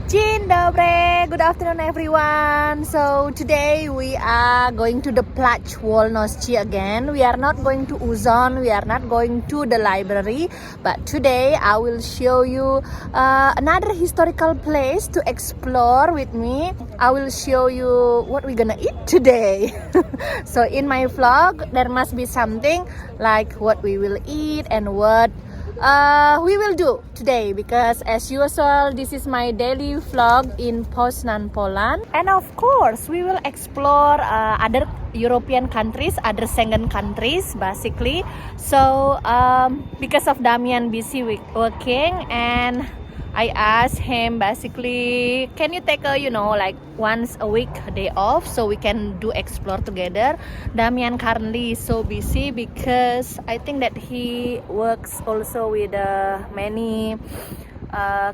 Dzień dobry, good afternoon everyone. So today we are going to the Plac Wolności again. We are not going to Uzon, we are not going to the library, but today I will show you another historical place to explore with me. I will show you what we're gonna eat today. So in my vlog there must be something like what we will eat and what we will do today, because as usual this is my daily vlog in Poznan, Poland, and of course we will explore other European countries, other Schengen countries basically. So because of Damian busy working, and I asked him basically, can you take a like once a week day off so we can do explore together. Damian currently is so busy because I think that he works also with many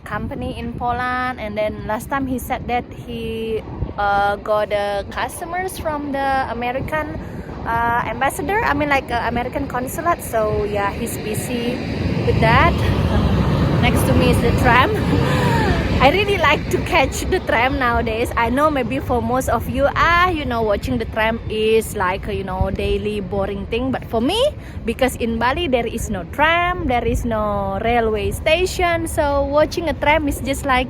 company in Poland, and then last time he said that he got customers from the American ambassador, American consulate. So yeah, he's busy with that. Next to me is the tram. I really like to catch the tram nowadays. I know maybe for most of you, watching the tram is like daily boring thing. But for me, because in Bali there is no tram, there is no railway station, so watching a tram is just like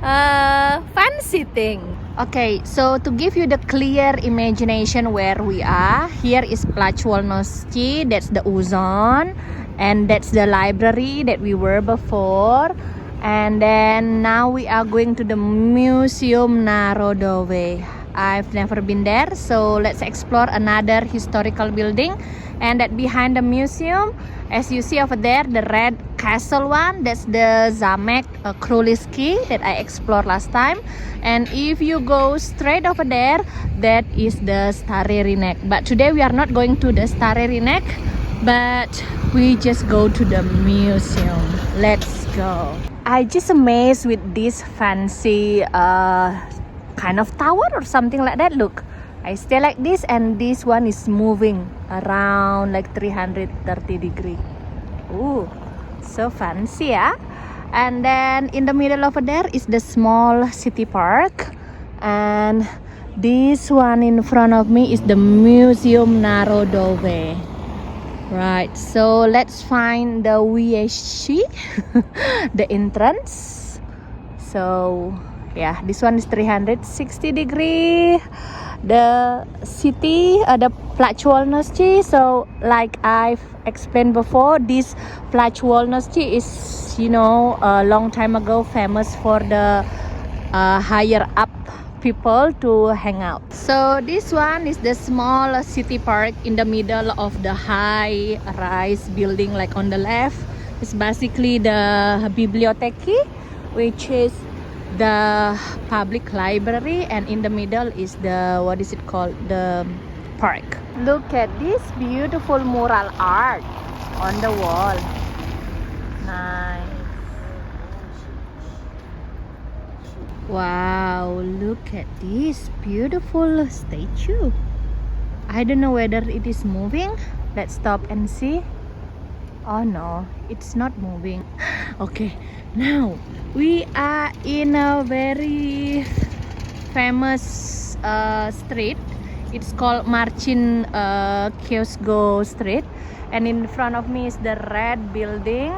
a fancy thing. Okay, so to give you the clear imagination where we are, here is Plac Wolności, that's the Uzon, and that's the library that we were before. And then now we are going to the Museum Narodowe. I've never been there, so let's explore another historical building. And that behind the museum, as you see over there, the red castle one, that's the Zamek Królewski that I explored last time. And if you go straight over there, that is the Stary Rynek. But today we are not going to the Stary Rynek, but we just go to the museum. Let's go. I just amazed with this fancy kind of tower or something like that. Look, I stay like this, and this one is moving around like 330 degree. Ooh, so fancy, yeah. And then in the middle over there is the small city park, and this one in front of me is the Museum Narodowe. Right, so let's find the wejście, the entrance. So yeah, this one is 360 degree. The city, the Plac Wolności. So like I've explained before, this Plac Wolności is a long time ago famous for the higher up people to hang out. So this one is the small city park in the middle of the high rise building. Like on the left is basically the biblioteki, which is the public library, and in the middle is the, what is it called, the park. Look at this beautiful mural art on the wall. Nice. Wow, look at this beautiful statue. I don't know whether it is moving. Let's stop and see. Oh no, it's not moving. Okay, now we are in a very famous street. It's called Marcin Kiosko Street, and in front of me is the red building.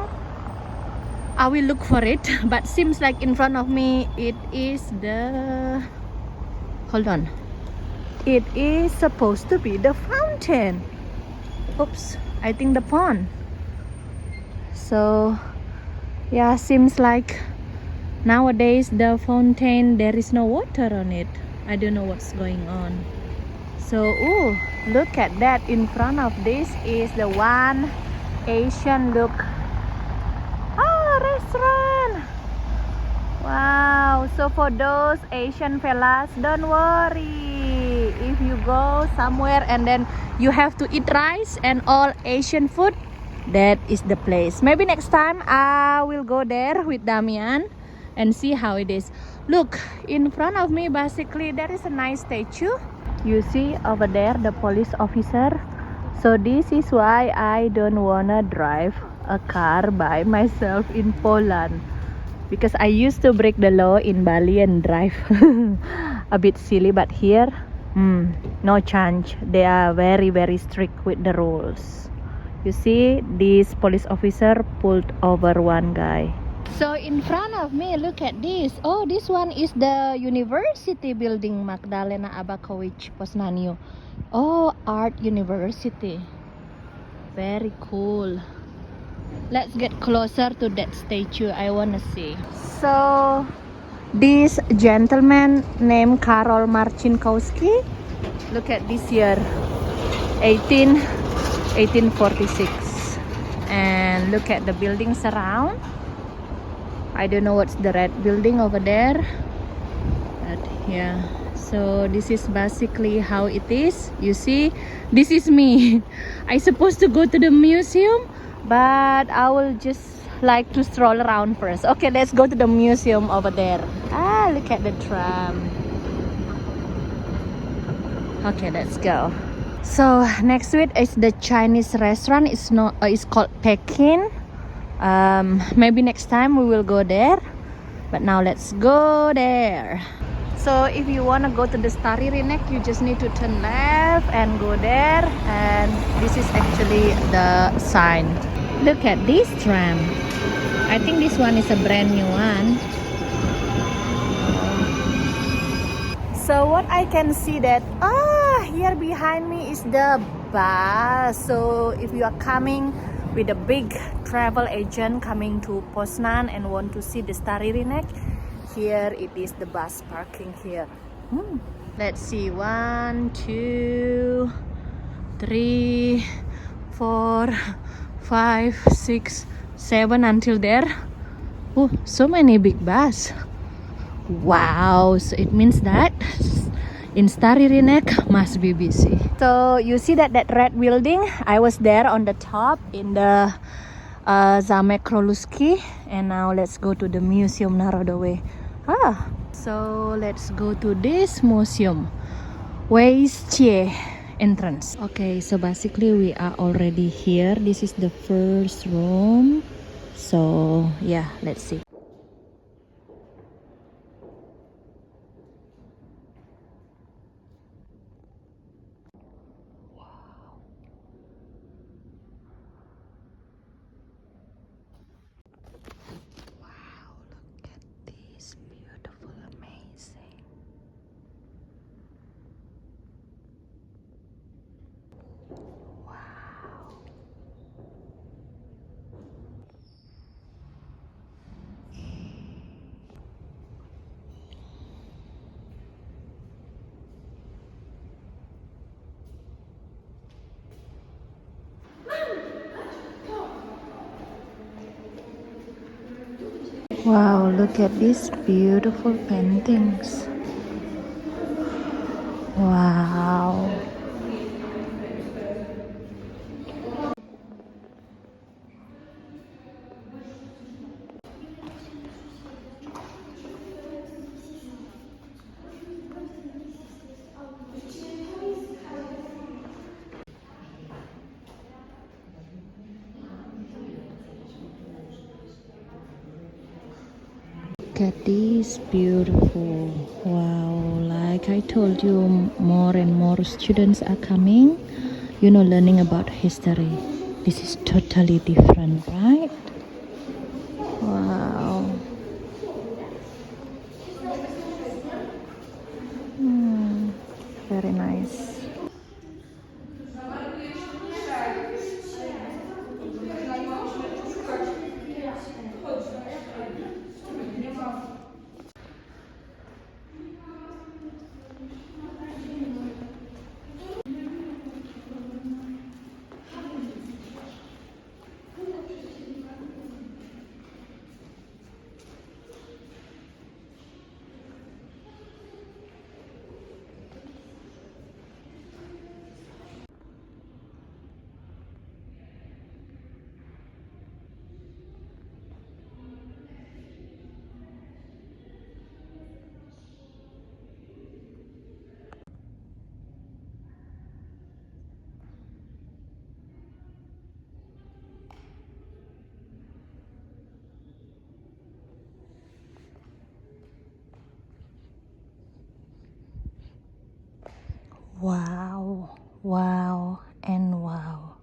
I will look for it, but seems like in front of me it is the, hold on, it is supposed to be the fountain. Oops, I think the pond. So yeah, seems like nowadays the fountain, there is no water on it. I don't know what's going on. So ooh, look at that. In front of this is the one Asian look restaurant. Wow, so for those Asian fellas, don't worry. If you go somewhere and then you have to eat rice and all Asian food, that is the place. Maybe next time I will go there with Damian and see how it is. Look, in front of me basically there is a nice statue. You see over there the police officer. So this is why I don't wanna drive a car by myself in Poland. because I used to break the law in Bali and drive a bit silly, but here no chance. They are very very strict with the rules. You see, this police officer pulled over one guy. So in front of me, look at this. Oh, this one is the university building, Magdalena Abakovich Poznaniu. Oh, art university. Very cool. Let's get closer to that statue. I wanna see. So this gentleman named Karol Marcinkowski, look at this year, 1846, and look at the buildings around. I don't know what's the red building over there, but yeah. So this is basically how it is. You see, this is me. I supposed to go to the museum, but I will just like to stroll around first. Okay, let's go to the museum over there. Ah, look at the tram. Okay, let's go. So next to it is the Chinese restaurant. It's not. It's called Pekin. Maybe next time we will go there. But now let's go there. So if you wanna go to the Starry Renek, you just need to turn left and go there. And this is actually the sign. Look at this tram. I think this one is a brand new one. So what I can see that here behind me is the bus. So if you are coming with a big travel agent coming to Poznan and want to see the Starry Renek, here it is, the bus parking here. Let's see, 1, 2, 3, 4, 5, 6, 7 until there. Oh, so many big bus. Wow, so it means that in Starry Renek must be busy. So you see that red building? I was there on the top in the Zamek Kroluski, and now let's go to the Museum Narodowe. So let's go to this museum, Wejście entrance. Okay, so basically we are already here. This is the first room. So yeah, let's see. Wow, look at these beautiful paintings. Wow. Look at this beautiful. Wow, like I told you, more and more students are coming, learning about history. This is totally different, right? Wow. Very nice. Wow, wow, and wow.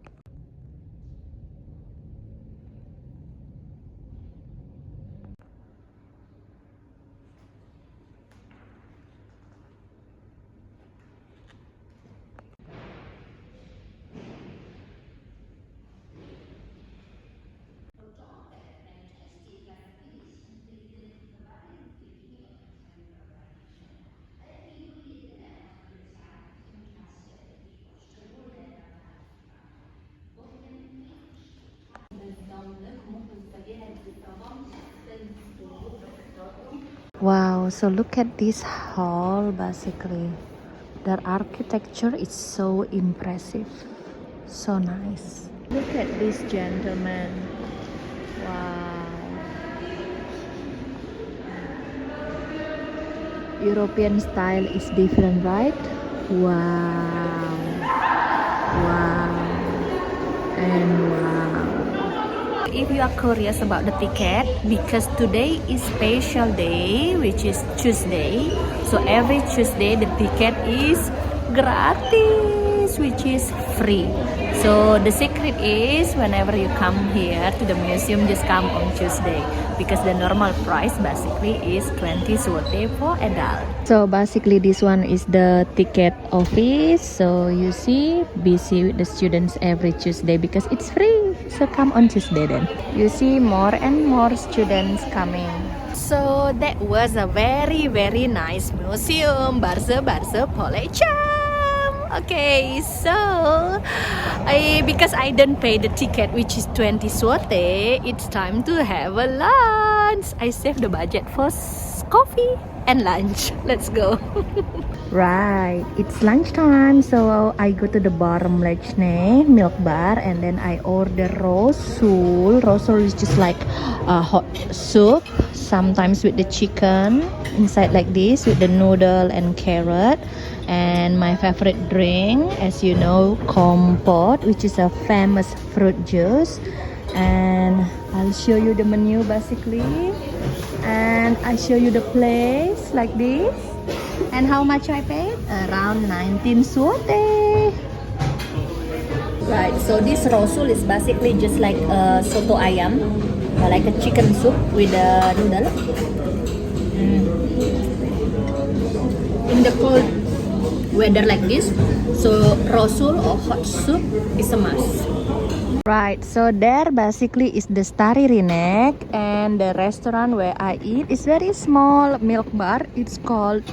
Wow, so look at this hall basically. Their architecture is so impressive. So nice. Look at this gentleman. Wow. European style is different, right? Wow. Wow. And wow. If you are curious about the ticket, because today is special day, which is Tuesday. So every Tuesday the ticket is gratis, which is free. So the secret is whenever you come here to the museum, just come on Tuesday, because the normal price basically is 20 zloty for adult. So basically this one is the ticket office. So you see, busy with the students every Tuesday because it's free. So come on Tuesday then. You see more and more students coming. So that was a very nice museum, Barze Polecam. Okay, so because I don't pay the ticket, which is 20 zloty, it's time to have a lunch. I save the budget for coffee and lunch. Let's go. Right, it's lunchtime, so I go to the bar Mleczne milk bar, and then I order rosul. Rosul is just like a hot soup, sometimes with the chicken inside like this, with the noodle and carrot. And my favorite drink, as you know, kompot, which is a famous fruit juice. And I'll show you the menu basically, and I show you the place like this. And how much I paid? Around 19 zloty. Right, so this rosul is basically just like a soto ayam, like a chicken soup with a noodle. In the cold weather like this, so rosul or hot soup is a must. Right, so there basically is the Stari Rinek, and the restaurant where I eat is very small milk bar. It's called,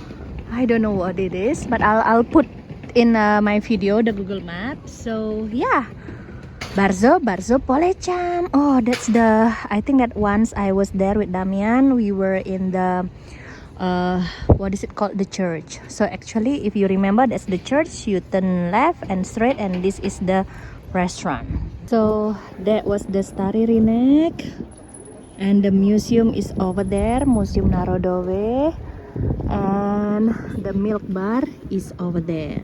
I don't know what it is, but I'll put in my video the Google map. So yeah, Barze Polecam. Oh, that's the, I think that once I was there with Damian, we were in the what is it called, the church. So actually, if you remember, that's the church. You turn left and straight, and this is the restaurant. So that was the Stari Rinek, and the museum is over there, Museum Narodowe, and the milk bar is over there.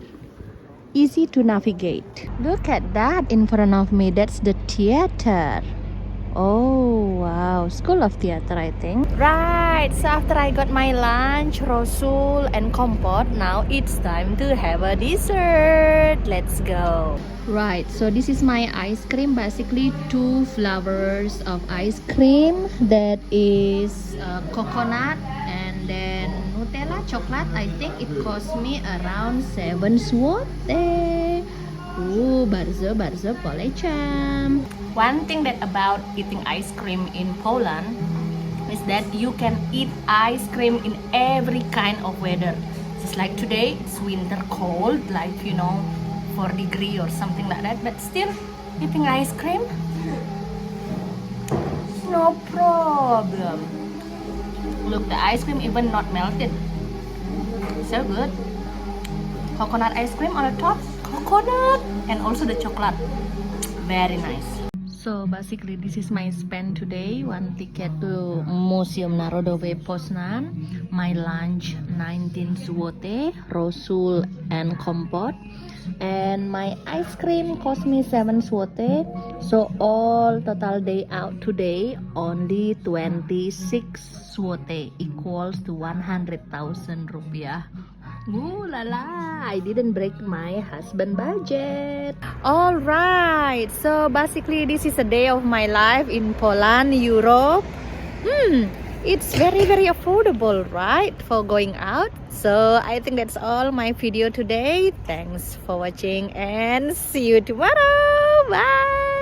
Easy to navigate. Look at that in front of me. That's the theater. Oh wow, School of Theater, I think. Right, so after I got my lunch, rosul and kompot, now it's time to have a dessert. Let's go. Right, so this is my ice cream, basically 2 flavors of ice cream. That is coconut and then Nutella chocolate. I think it cost me around 7 zloty. Ooh, Barze Polecam. One thing that about eating ice cream in Poland is that you can eat ice cream in every kind of weather. Just like today, it's winter cold, like 4 degree or something like that. But still, eating ice cream, no problem. Look, the ice cream even not melted. So good. Coconut ice cream on the top, coconut, and also the chocolate. Very nice. So basically this is my spend today. 1 ticket to Museum Narodowe Poznan. My lunch 19 zloty, rosul and kompot. And my ice cream cost me 7 zloty. So all total day out today only 26 zloty, equals to 100,000 rupiah. Ooh la la, I didn't break my husband budget. Alright, so basically this is a day of my life in Poland, Europe. It's very affordable, right, for going out. So I think that's all my video today. Thanks for watching and see you tomorrow. Bye.